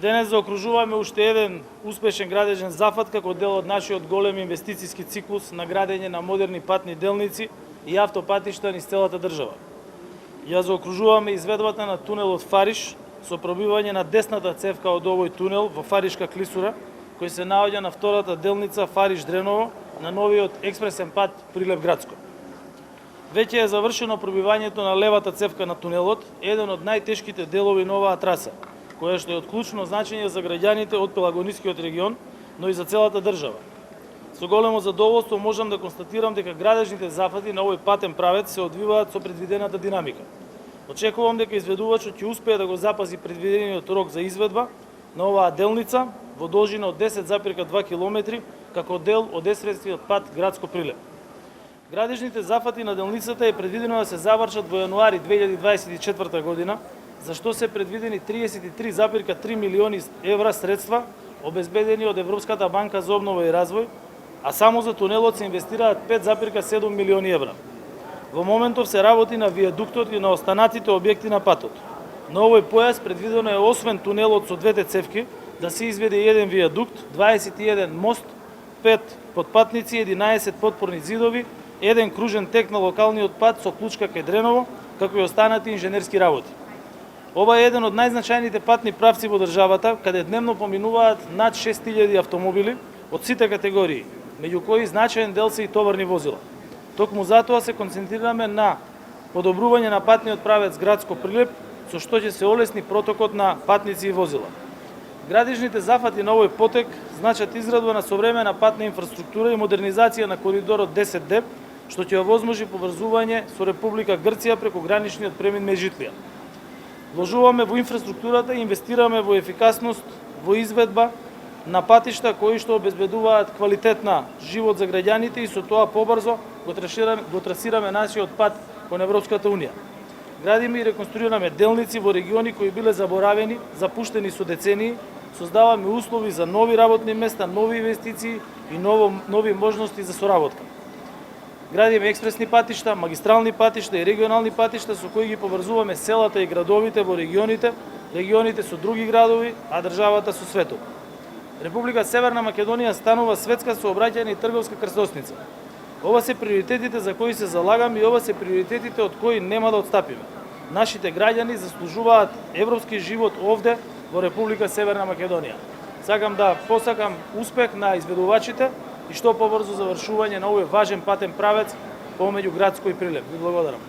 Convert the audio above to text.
Денес заокружуваме уште еден успешен градежен зафат како дел од нашиот голем инвестициски циклус на градење на модерни патни делници и автопатишта низ целата држава. Ја заокружуваме изведбата на тунелот Фариш со пробивање на десната цевка од овој тунел во Фаришка клисура, кој се наоѓа на втората делница Фариш-Дреново на новиот експресен пат Прилеп-Градско. Веќе е завршено пробивањето на левата цевка на тунелот, еден од најтешките делови на оваа траса, која што е од клучно значење за граѓаните од Пелагонискиот регион, но и за целата држава. Со големо задоволство можам да констатирам дека градежните зафати на овој патен правец се одвиваат со предвидената динамика. Очекувам дека изведувачот ќе успее да го запази предвидениот рок за изведба на оваа делница во должина од 10,2 км како дел од експресниот пат Градско Прилеп. Градежните зафати на делницата е предвидено да се завршат во јануари 2024 година, за што се предвидени 33,3 милиони евра средства обезбедени од Европската банка за обнова и развој, а само за тунелот се инвестираат 5,7 милиони евра. Во моментов се работи на виадуктот и на останатите објекти на патот. На овој појас предвидено е освен тунелот со двете цевки да се изведе еден виадукт, 21 мост, 5 потпатници, 11 подпорни зидови, еден кружен тек на локалниот пат со клучка кај Дреново, како и останати инженерски работи. Ова е еден од најзначајните патни правци во државата, каде дневно поминуваат над 6000 автомобили од сите категории, меѓу кои значаен дел се и товарни возила. Токму затоа се концентрираме на подобрување на патниот правец Градско Прилеп, со што ќе се олесни протокот на патници и возила. Градежните зафати на овој потек значат изградба на современа патна инфраструктура и модернизација на коридорот 10D, што ќе овозможи поврзување со Република Грција преку граничниот премин Межитлија. Вложуваме во инфраструктурата и инвестираме во ефикасност, во изведба на патишта кои што обезбедуваат квалитетна живот за граѓаните и со тоа побрзо го трасираме нашиот пат кон Европската Унија. Градиме и реконструираме делници во региони кои биле заборавени, запуштени со децении, создаваме услови за нови работни места, нови инвестиции и нови можности за соработка. Градиме експресни патишта, магистрални патишта и регионални патишта со кои ги поврзуваме селата и градовите во регионите со други градови, а државата со светот. Република Северна Македонија станува светска сообраќајна и трговска крстосница. Ова се приоритетите за кои се залагаме и ова се приоритетите од кои нема да отстапиме. Нашите граѓани заслужуваат европски живот овде во Република Северна Македонија. Сакам да посакам успех на изведувачите и што побрзо завршување на овој важен патен правец помеѓу Градско и Прилеп. Ви благодарам.